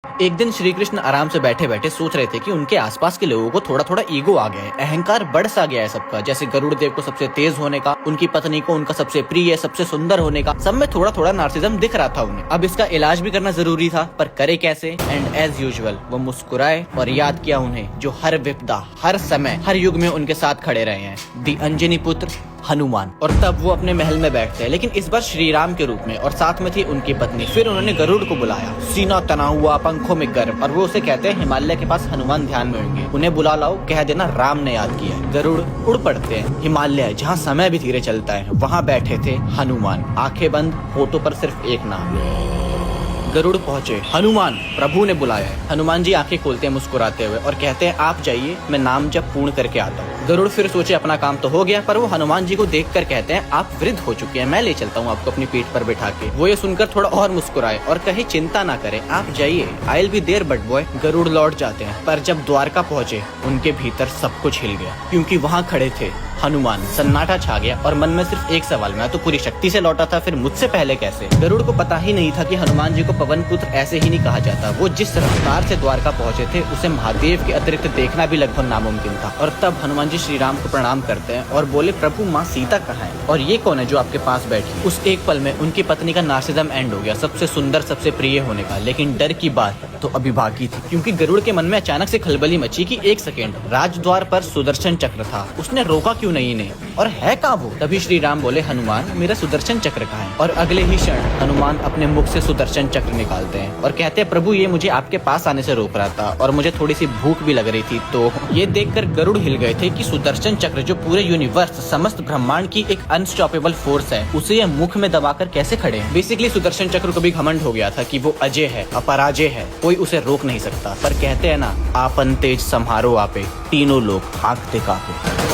एक दिन श्री कृष्ण आराम से बैठे बैठे सोच रहे थे कि उनके आसपास के लोगों को थोड़ा थोड़ा ईगो आ गया है, अहंकार बढ़ सा गया है सबका। जैसे गरुड़ देव को सबसे तेज होने का, उनकी पत्नी को उनका सबसे प्रिय, सबसे सुंदर होने का, सब में थोड़ा थोड़ा नार्सिज्म दिख रहा था उन्हें। अब इसका इलाज भी करना जरूरी था, पर करे कैसे? एंड एज यूजुअल वो मुस्कुराए और याद किया उन्हें जो हर विपदा, हर समय, हर युग में उनके साथ खड़े रहे हैं, दी अंजनी पुत्र हनुमान। और तब वो अपने महल में बैठते हैं, लेकिन इस बार श्री राम के रूप में, और साथ में थी उनकी पत्नी। फिर उन्होंने गरुड़ को बुलाया, सीना तना हुआ, पंखों में गर्व, और वो उसे कहते हैं हिमालय के पास हनुमान ध्यान में होंगे, उन्हें बुला लाओ, कह देना राम ने याद किया है। गरुड़ उड़ पड़ते हैं। हिमालय जहाँ समय भी धीरे चलता है, वहाँ बैठे थे हनुमान, आंखें बंद, होठों पर सिर्फ एक नाम। गरुड़ पहुंचे, हनुमान प्रभु ने बुलाया है। हनुमान जी आंखें खोलते हैं मुस्कुराते हुए और कहते हैं आप जाइए, मैं नाम जब पूर्ण करके आता हूँ। गरुड़ फिर सोचे अपना काम तो हो गया, पर वो हनुमान जी को देखकर कहते हैं आप वृद्ध हो चुके हैं, मैं ले चलता हूँ आपको अपनी पीठ पर बिठा के। वो ये सुनकर थोड़ा और मुस्कुराए और कहे चिंता ना करें, आप जाइए, I will be there but bye. Garud लौट जाते हैं, पर जब द्वारका पहुंचे उनके भीतर सब कुछ हिल गया, क्योंकि वहाँ खड़े थे हनुमान। सन्नाटा छा गया और मन में सिर्फ एक सवाल, मैं तो पूरी शक्ति से लौटा था, फिर मुझसे पहले कैसे? गरुड़ को पता ही नहीं था कि हनुमान जी को पवन पुत्र ऐसे ही नहीं कहा जाता। वो जिस रफ्तार से द्वारका पहुंचे थे, उसे महादेव के अतिरिक्त देखना भी लगभग नामुमकिन था। और तब हनुमान जी श्री राम को प्रणाम करते हैं और बोले प्रभु माँ सीता कहाँ है, और ये कौन है जो आपके पास बैठी? उस एक पल में उनकी पत्नी का नार्सिज्म एंड हो गया, सबसे सुंदर, सबसे प्रिय होने का। लेकिन डर की बात तो अभी बाकी थी, क्योंकि गरुड़ के मन में अचानक से खलबली मची कि एक सेकेंड, राजद्वार पर सुदर्शन चक्र था, उसने रोका क्यों नहीं ने? और है कहाँ वो? तभी श्री राम बोले हनुमान मेरा सुदर्शन चक्र कहाँ है? और अगले ही क्षण हनुमान अपने मुख से सुदर्शन चक्र निकालते हैं और कहते हैं प्रभु ये मुझे आपके पास आने से रोक रहा था, और मुझे थोड़ी सी भूख भी लग रही थी। तो ये देखकर गरुड़ हिल गए थे कि सुदर्शन चक्र जो पूरे यूनिवर्स, समस्त ब्रह्मांड की एक अनस्टॉपेबल फोर्स है, उसे ये मुख में दबाकर कैसे खड़े हैं? बेसिकली सुदर्शन चक्र को भी घमंड हो गया था कि वो अजय है, अपराजय है, कोई उसे रोक नहीं सकता। पर कहते हैं ना, आपन तेज संहारो आपे, तीनों लोग भागते कांपे।